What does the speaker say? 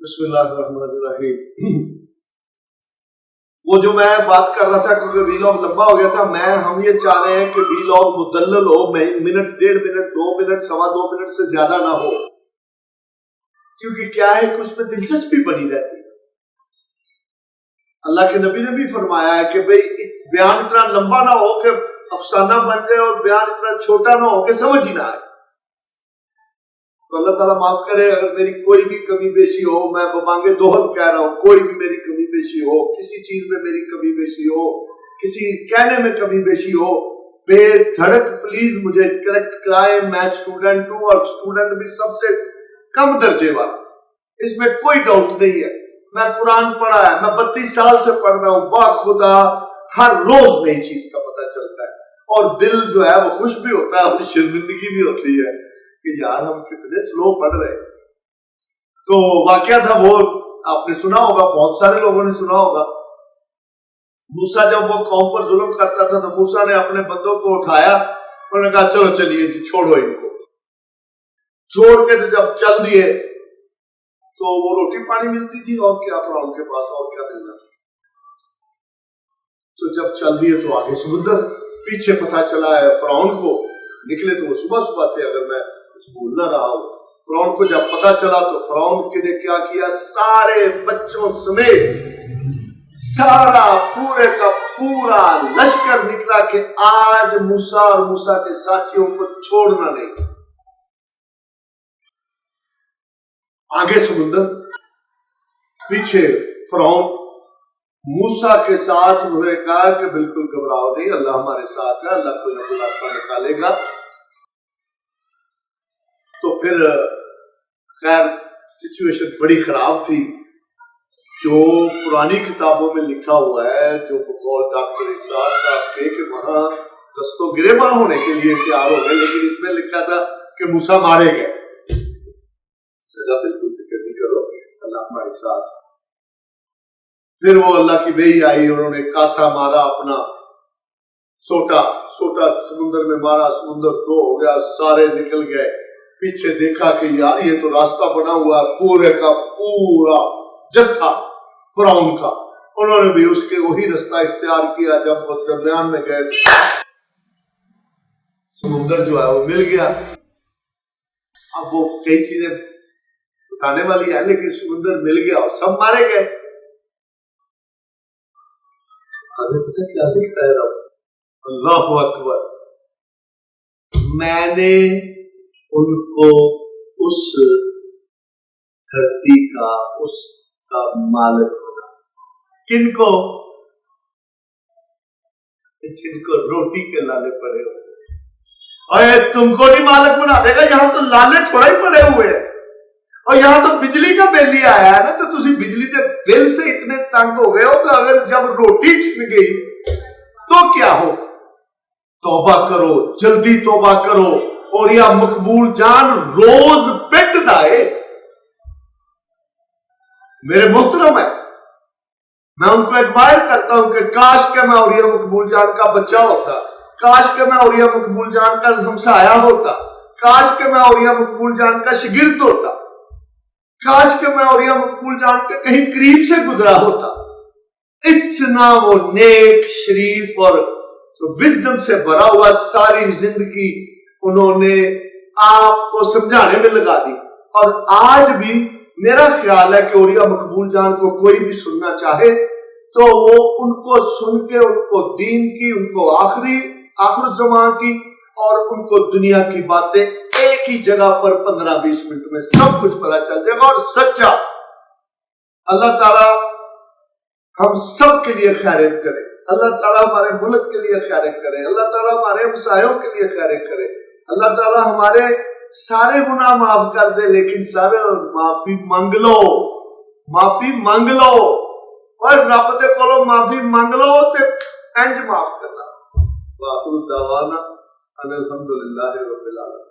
بسم اللہ الرحمن الرحیم۔ وہ جو میں بات کر رہا تھا کیونکہ ویلاگ لمبا ہو گیا تھا، ہم یہ چاہ رہے ہیں کہ ویلاگ مدلل ہو، منٹ، 1.5 منٹ، 2 منٹ، 2.25 منٹ سے زیادہ نہ ہو، کیونکہ کیا ہے کہ اس میں دلچسپی بنی رہتی ہے۔ اللہ کے نبی نے بھی فرمایا ہے کہ بھئی بیان اتنا لمبا نہ ہو کہ افسانہ بن جائے اور بیان اتنا چھوٹا نہ ہو کہ سمجھ ہی نہ آئے۔ تو اللہ تعالیٰ معاف کرے اگر میری کوئی بھی کمی بیشی ہو، میں ببانگے دوہم کہہ رہا ہوں، کوئی بھی میری کمی بیشی ہو، کسی چیز میں میری کمی بیشی ہو، کسی کہنے میں کمی بیشی ہو، بے دھڑک پلیز مجھے کریکٹ کرائے۔ میں اسٹوڈنٹ ہوں اور اسٹوڈنٹ بھی سب سے کم درجے والا، اس میں کوئی ڈاؤٹ نہیں ہے۔ میں قرآن پڑھا ہے، میں 32 سال سے پڑھ رہا ہوں، با خدا ہر روز نئی چیز کا پتہ چلتا ہے، اور دل جو ہے وہ خوش بھی ہوتا ہے اور شرمندگی بھی ہوتی ہے کہ یار ہم کتنے سلو پڑھ رہے ہیں۔ تو واقعہ تھا وہ آپ نے سنا ہوگا، بہت سارے لوگوں نے سنا ہوگا، موسیٰ جب وہ قوم پر ظلم کرتا تھا تو موسیٰ نے اپنے بندوں کو اٹھایا، انہوں نے کہا چلو چلیے جی چھوڑو ان کو، چھوڑ کے تو جب چل دیے تو وہ روٹی پانی ملتی تھی، اور کیا فرعون کے پاس اور کیا ملنا تھا۔ تو جب چل دیے تو آگے سمندر، پیچھے پتہ چلا ہے فرعون کو، نکلے تو وہ صبح صبح تھے اگر میں کچھ بھول نہ رہا ہوں۔ فرعون کو جب پتہ چلا تو فرعون نے کیا کیا، سارے بچوں سمیت سارا پورے کا پورا لشکر نکلا کہ آج موسیٰ اور موسیٰ کے ساتھیوں کو چھوڑنا نہیں۔ آگے سمندر، پیچھے فرعون، موسیٰ کے ساتھ انہوں نے کہا کہ بالکل گھبراؤ نہیں، اللہ ہمارے ساتھ ہے، اللہ کوئی نہ کوئی راستہ نکالے گا۔ تو پھر خیر سچویشن بڑی خراب تھی، جو پرانی کتابوں میں لکھا ہوا ہے، جو بقول ڈاکٹر اسرار صاحب کے کہ وہاں دست و گریباں ہونے کے لیے تیار ہو گئے، لیکن اس میں لکھا تھا کہ موسیٰ مارے گئے۔ بالکل فکر نہیں کرو، اللہ ہمارے ساتھ۔ پھر وہ اللہ کی وحی آئی، انہوں نے کاسا مارا اپنا، سوٹا سمندر میں مارا، سمندر 2 ہو گیا، سارے نکل گئے۔ پیچھے دیکھا کہ یار یہ تو راستہ بنا ہوا ہے، پورے کا پورا جتھا فرعون کا، انہوں نے بھی اس کے وہی راستہ اختیار کیا۔ جب وہ درمیان میں گئے سمندر جو ہے وہ مل گیا۔ اب وہ کئی چیزیں بتانے والی ہے، لیکن سمندر مل گیا اور سب مارے گئے۔ آگے پتہ کیا لکھتا ہے رب، اللہ اکبر، میں نے ان کو اس دھرتی کا اس کا مالک بنا۔ کن کو؟ جن کو روٹی کے لالے پڑے ہوئے۔ اے تم کو نہیں مالک بنا دے گا، یہاں تو لالے تھوڑا ہی پڑے ہوئے ہیں، اور یہاں تو بجلی کا بل ہی آیا ہے نا، تو تسی بجلی کے بل سے اتنے تنگ ہو گئے ہو، تو اگر جب روٹی چھن گئی تو کیا ہو؟ توبہ کرو، جلدی توبہ کرو، اور یا مقبول جان روز پٹ دائے۔ میرے محترم ہے، میں ان کو ایڈمائر کرتا ہوں کہ کاش کہ میں اوریا مقبول جان کا بچہ ہوتا، کاش کہ میں اوریا مقبول جان کا ہمسایہ ہوتا، کاش کہ میں اوریا مقبول جان کا شاگرد ہوتا، کاش کہ میں اوریا مقبول جان کے کہیں قریب سے گزرا ہوتا۔ اتنا وہ نیک، شریف اور وزڈم سے بھرا ہوا، ساری زندگی انہوں نے آپ کو سمجھانے میں لگا دی۔ اور آج بھی میرا خیال ہے کہ اوریا مقبول جان کو کوئی بھی سننا چاہے تو وہ ان کو سن کے ان کو دین کی، ان کو آخر زمان کی، اور ان کو دنیا کی باتیں ایک ہی جگہ پر 15-20 منٹ میں سب کچھ پتہ چل جائے گا، اور سچا۔ اللہ تعالیٰ ہم سب کے لیے خیرات کرے، اللہ تعالیٰ ہمارے ملک کے لیے خیرات کرے، اللہ تعالیٰ ہمارے ہمسایوں کے لیے خیرات کرے، اللہ تعالیٰ ہمارے سارے گناہ معاف کر دے، لیکن سارے معافی مانگ لو، معافی مانگ لو، اور رب دے کولوں معافی مانگ لو تے انج معاف کرنا۔ وآخر دعوانا ان الحمدللہ رب العالمین۔